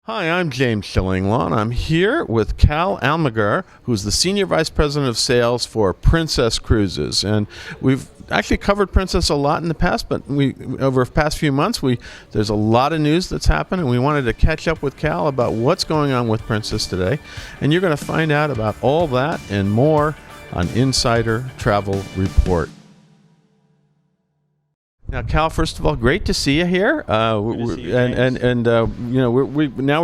Hi, I'm James Shillinglaw. I'm here with Cal Almaguer, who's the Senior Vice President of Sales for Princess Cruises. And we've actually covered Princess a lot in the past, but over the past few months, there's a lot of news that's happened, and we wanted to catch up with Cal about what's going on with Princess today. And you're going to find out about all that and more on Insider Travel Report. Now, Cal, first of all, great to see you here. Now we're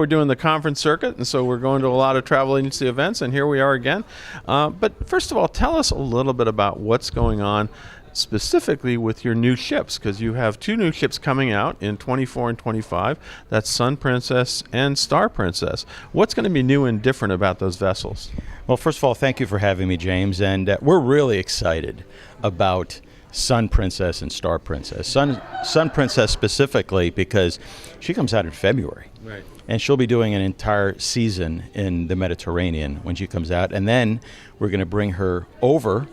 doing the conference circuit, and so we're going to a lot of travel agency events, and here we are again. But first of all, tell us a little bit about what's going on specifically with your new ships, because you have two new ships coming out in 24 and 25. That's Sun Princess and Star Princess. What's going to be new and different about those vessels? Well, first of all, thank you for having me, James. And we're really excited about Sun Princess and Star Princess. Sun Princess specifically because she comes out in February. Right. And she'll be doing an entire season in the Mediterranean when she comes out. And then we're going to bring her over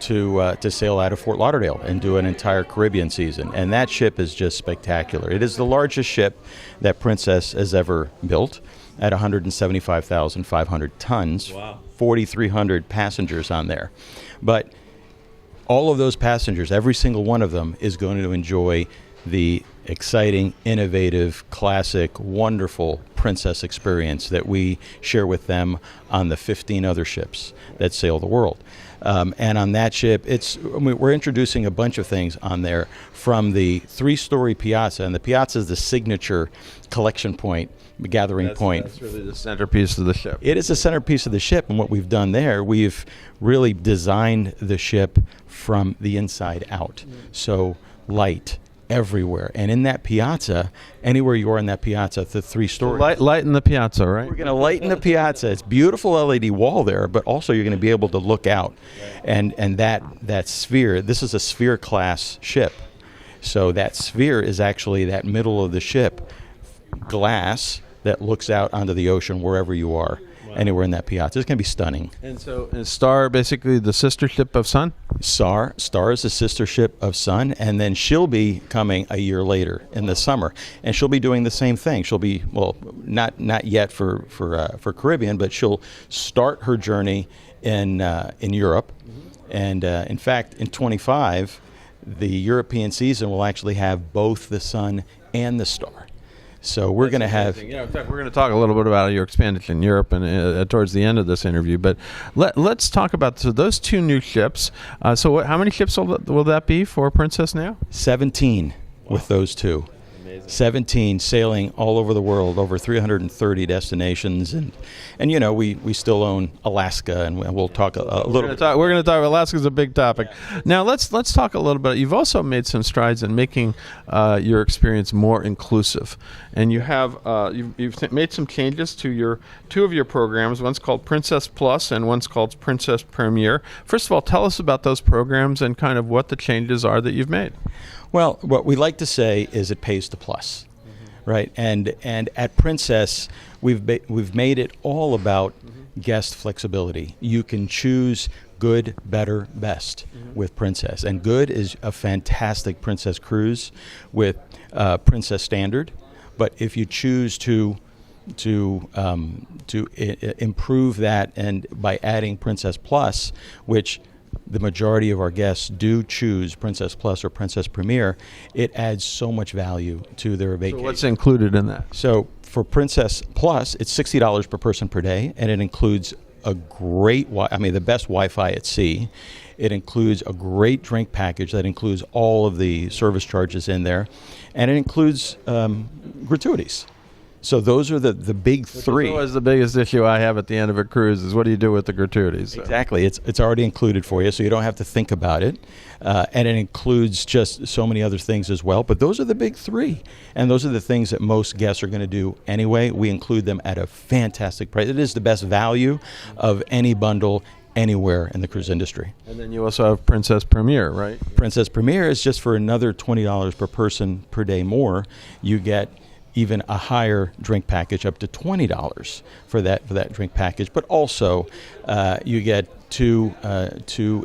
to sail out of Fort Lauderdale and do an entire Caribbean season. And that ship is just spectacular. It is the largest ship that Princess has ever built at 175,500 tons. Wow. 4,300 passengers on there. But all of those passengers, every single one of them, is going to enjoy the exciting, innovative, classic, wonderful Princess experience that we share with them on the 15 other ships that sail the world. And on that ship, we're introducing a bunch of things on there, from the three-story piazza, and the piazza is the signature collection point, gathering point. That's really the centerpiece of the ship. It is the centerpiece of the ship, and what we've done there, we've really designed the ship from the inside out. So light everywhere. And in that piazza, anywhere you are in that piazza, the three-story. Light in the piazza, right? We're going to lighten the piazza. It's beautiful LED wall there, but also you're going to be able to look out. And that sphere, this is a sphere class ship. So that sphere is actually that middle of the ship, glass that looks out onto the ocean wherever you are. Anywhere in that piazza. It's going to be stunning. And so is Star basically the sister ship of Sun? Star is the sister ship of Sun, and then she'll be coming a year later in the summer, and she'll be doing the same thing. She'll be, well, not yet for Caribbean, but she'll start her journey in Europe, and in fact, in 25, the European season will actually have both the Sun and the Star. So we're going to have. In fact, we're going to talk a little bit about your expansion in Europe and towards the end of this interview. But let's talk about those two new ships. How many ships will that be for Princess now? 17 with those two. Amazing. 17 sailing all over the world, over 330 destinations, and we still own Alaska, and we'll talk a little. We're going to talk. Alaska's a big topic. Yeah. Now let's talk a little bit. You've also made some strides in making your experience more inclusive, and you have you've made some changes to two of your programs. One's called Princess Plus, and one's called Princess Premier. First of all, tell us about those programs and kind of what the changes are that you've made. Well, what we like to say is it pays to plus, right? And at Princess, we've made it all about guest flexibility. You can choose good, better, best with Princess, and good is a fantastic Princess cruise with Princess Standard. But if you choose to improve that, and by adding Princess Plus, which the majority of our guests do choose Princess Plus or Princess Premier, it adds so much value to their vacation. So what's included in that? So for Princess Plus, it's $60 per person per day, and it includes the best Wi-Fi at sea. It includes a great drink package that includes all of the service charges in there, and it includes gratuities. So those are the big three. That's always the biggest issue I have at the end of a cruise is what do you do with the gratuities? So. Exactly. It's already included for you, so you don't have to think about it. And it includes just so many other things as well. But those are the big three. And those are the things that most guests are going to do anyway. We include them at a fantastic price. It is the best value of any bundle anywhere in the cruise industry. And then you also have Princess Premier, right? Princess Premier is just for another $20 per person per day more. You get even a higher drink package, up to $20 for that drink package. But also, you get two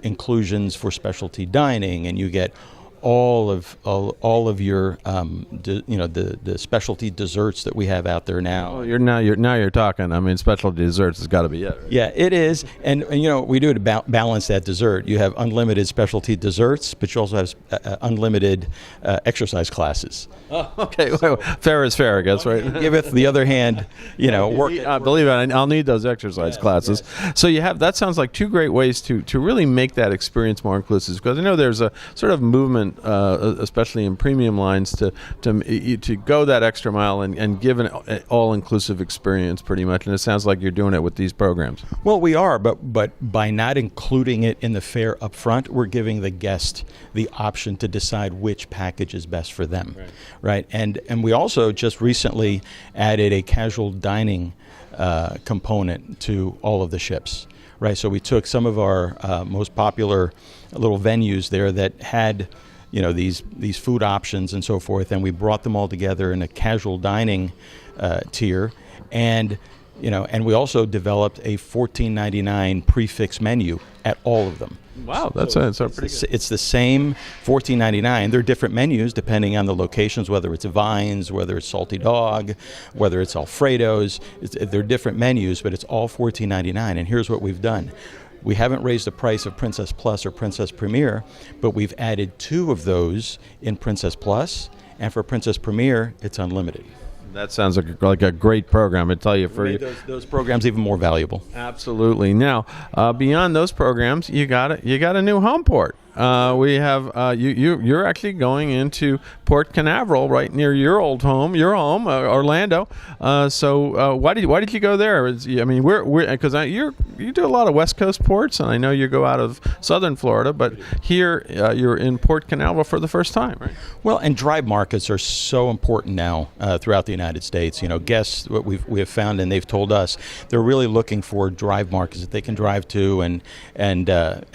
inclusions for specialty dining, and you get all of your the specialty desserts that we have out there now. Oh, you're talking. I mean, specialty desserts has got to be it. Right? Yeah, it is, and we do it to balance that dessert. You have unlimited specialty desserts, but you also have unlimited exercise classes. Oh, okay. Well, fair is fair, I guess, right? Giveth the other hand, work. Believe it, I'll need those exercise classes. Yeah. So that sounds like two great ways to really make that experience more inclusive. Because I know there's a sort of movement, especially in premium lines, to go that extra mile and give an all-inclusive experience, pretty much. And it sounds like you're doing it with these programs. Well, we are, but by not including it in the fare up front, we're giving the guest the option to decide which package is best for them, right? And we also just recently added a casual dining component to all of the ships, right? So we took some of our most popular little venues there that had these food options and so forth, and we brought them all together in a casual dining tier, and we also developed a $14.99 prefix menu at all of them. Wow, that's pretty good. It's the same $14.99. They're different menus depending on the locations, whether it's Vines, whether it's Salty Dog, whether it's Alfredo's. They're different menus, but it's all $14.99. And here's what we've done. We haven't raised the price of Princess Plus or Princess Premier, but we've added 2 of those in Princess Plus, and for Princess Premier, it's unlimited. That sounds like a great program. I tell you, those programs even more valuable. Absolutely. Now, beyond those programs, you got a new home port. We have you're actually going into Port Canaveral, right near your home, Orlando. So why did you go there? I mean, because you do a lot of West Coast ports, and I know you go out of Southern Florida, but here you're in Port Canaveral for the first time, right? Well, and drive markets are so important now throughout the United States. Guests, what we have found, and they've told us, they're really looking for drive markets that they can drive to and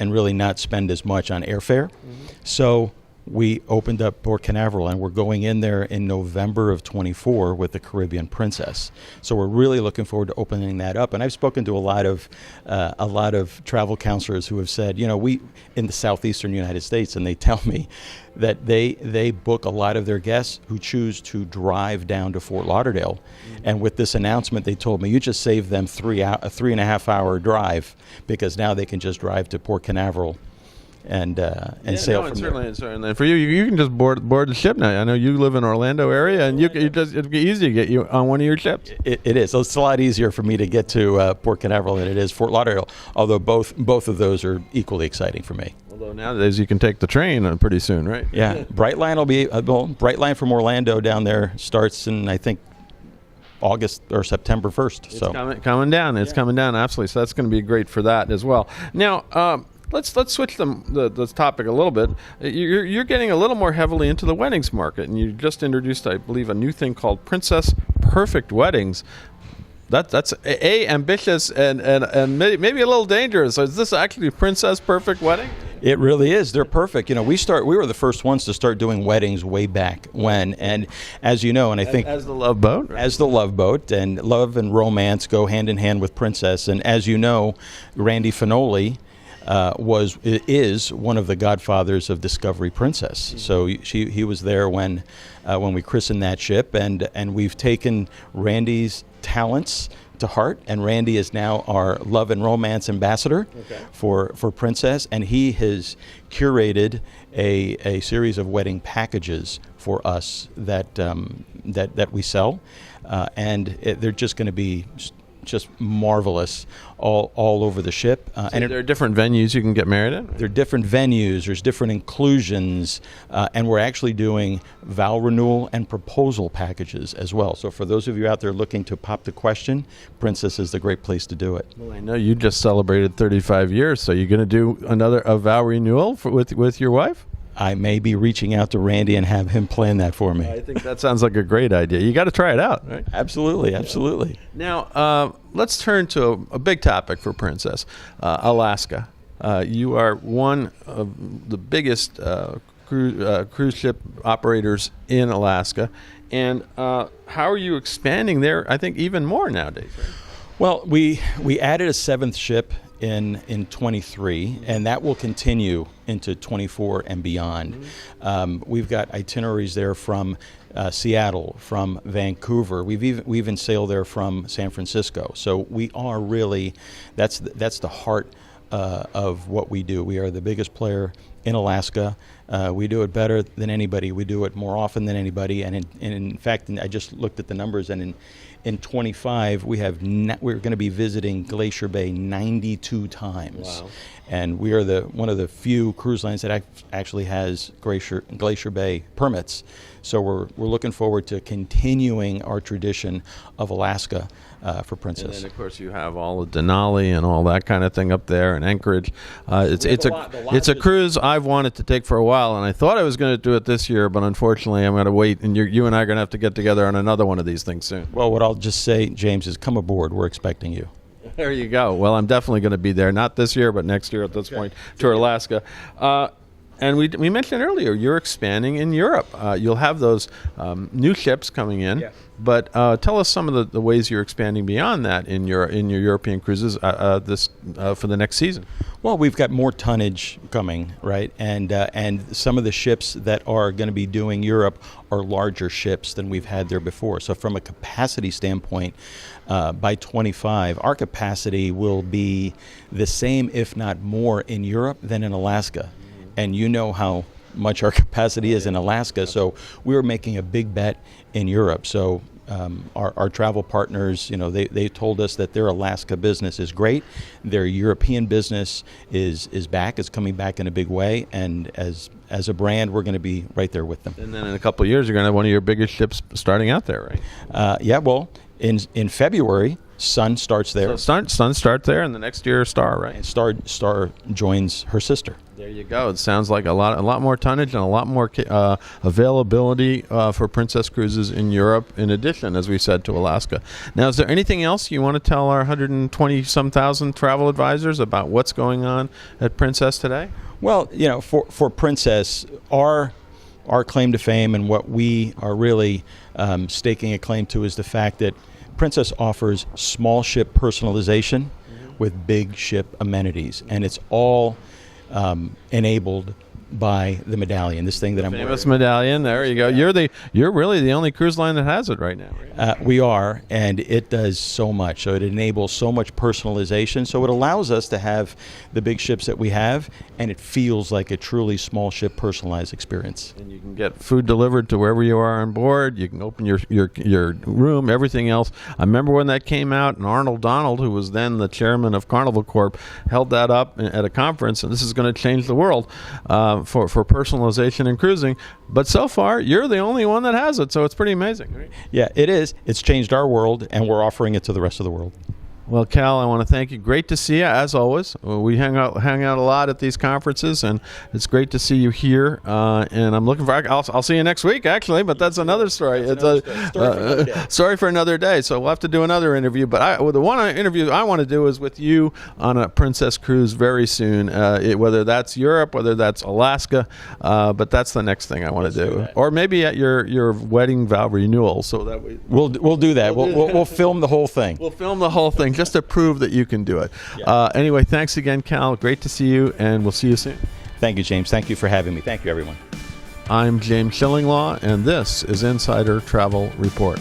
really not spend as much on airfare. So we opened up Port Canaveral, and we're going in there in November of 24 with the Caribbean Princess. So we're really looking forward to opening that up. And I've spoken to a lot of travel counselors who have said, we in the southeastern United States, and they tell me that they book a lot of their guests who choose to drive down to Fort Lauderdale. And with this announcement, they told me, you just saved them a 3.5 hour drive, because now they can just drive to Port Canaveral and sail from there. Certainly. For you can just board the ship now. I know you live in Orlando area, and it'd be easy to get you on one of your ships. It is. So it's a lot easier for me to get to Port Canaveral than it is Fort Lauderdale. Although both of those are equally exciting for me. Although nowadays you can take the train pretty soon, right? Yeah, Brightline will be Brightline from Orlando down there starts in, I think, August or September 1st. It's coming down. It's coming down, absolutely. So that's going to be great for that as well. Now, let's switch the topic a little bit. You're getting a little more heavily into the weddings market, and you just introduced, I believe, a new thing called Princess Perfect Weddings. That's ambitious and maybe a little dangerous. So is this actually Princess Perfect Wedding? It really is. They're perfect. We were the first ones to start doing weddings way back when, and as you know, and I think as the Love Boat, right? As the Love Boat, and love and romance go hand in hand with Princess, and as you know, Randy Finoli is one of the godfathers of Discovery Princess. Mm-hmm. So he was there when we christened that ship, and we've taken Randy's talents to heart, and Randy is now our love and romance ambassador for Princess, and he has curated a series of wedding packages for us that we sell, and they're just going to be just marvelous all over the ship. And there are different venues you can get married in? There are different venues, there's different inclusions, and we're actually doing vow renewal and proposal packages as well. So for those of you out there looking to pop the question, Princess is the great place to do it. Well, I know you just celebrated 35 years, so you're going to do a vow renewal with your wife? I may be reaching out to Randy and have him plan that for me. I think that sounds like a great idea. You got to try it out, right? Absolutely. Now, let's turn to a big topic for Princess, Alaska. You are one of the biggest cruise ship operators in Alaska. And how are you expanding there, I think, even more nowadays, right? Well, we added a 7th ship in 23, and that will continue into 24 and beyond. We've got itineraries there from Seattle, from Vancouver. We even sailed there from San Francisco. So we are really, that's the heart of what we do. We are the biggest player in Alaska. We do it better than anybody. We do it more often than anybody. And in fact, I just looked at the numbers, and in 25, we're going to be visiting Glacier Bay 92 times. Wow. And we are one of the few cruise lines that actually has Glacier Bay permits. So we're looking forward to continuing our tradition of Alaska for Princess. And then, of course, you have all of Denali and all that kind of thing up there, and Anchorage. It's a cruise I've wanted to take for a while, and I thought I was going to do it this year, but unfortunately, I'm going to wait. And you and I are going to have to get together on another one of these things soon. Well, what I'll just say, James, is come aboard. We're expecting you. There you go. Well, I'm definitely going to be there, not this year, but next year at this point, to Alaska. And we mentioned earlier, you're expanding in Europe. You'll have those new ships coming in. Yeah. But tell us some of the ways you're expanding beyond that in your European cruises for the next season. Well, we've got more tonnage coming, right? And some of the ships that are going to be doing Europe are larger ships than we've had there before. So from a capacity standpoint, by 25, our capacity will be the same, if not more, in Europe than in Alaska. And you know how much our capacity is in Alaska, so we're making a big bet in Europe. So our travel partners, they told us that their Alaska business is great. Their European business is back. It's coming back in a big way. And as a brand, we're going to be right there with them. And then in a couple of years, you're going to have one of your biggest ships starting out there, right? Yeah, well, in February, Sun starts there. So Sun starts there, and the next year Star, right? And Star joins her sister. There you go. It sounds like a lot more tonnage and a lot more availability for Princess Cruises in Europe, in addition, as we said, to Alaska. Now, is there anything else you want to tell our 120-some thousand travel advisors about what's going on at Princess today? Well, for Princess, our claim to fame and what we are really staking a claim to is the fact that Princess offers small ship personalization with big ship amenities, and it's all enabled by the medallion, this thing that I'm wearing. Famous medallion. There you go. You're really the only cruise line that has it right now. Right? We are, and it does so much. So it enables so much personalization. So it allows us to have the big ships that we have, and it feels like a truly small ship personalized experience. And you can get food delivered to wherever you are on board. You can open your room, everything else. I remember when that came out, and Arnold Donald, who was then the chairman of Carnival Corp, held that up at a conference, and this is going to change the world for personalization and cruising. But so far, you're the only one that has it, so it's pretty amazing. Right? Yeah, it is. It's changed our world, and we're offering it to the rest of the world. Well, Cal, I want to thank you. Great to see you, as always. We hang out a lot at these conferences, and it's great to see you here. And I'm looking for. I'll see you next week, actually, but that's another story. It's a story for another day. So we'll have to do another interview. But the one interview I want to do is with you on a Princess cruise very soon. Whether that's Europe, whether that's Alaska, but that's the next thing I want to do. Or maybe at your wedding vow renewal. So that we'll do that. We'll film the whole thing. We'll film the whole thing, just to prove that you can do it. Yeah. Anyway, thanks again, Cal. Great to see you, and we'll see you soon. Thank you, James. Thank you for having me. Thank you, everyone. I'm James Shillinglaw, and this is Insider Travel Report.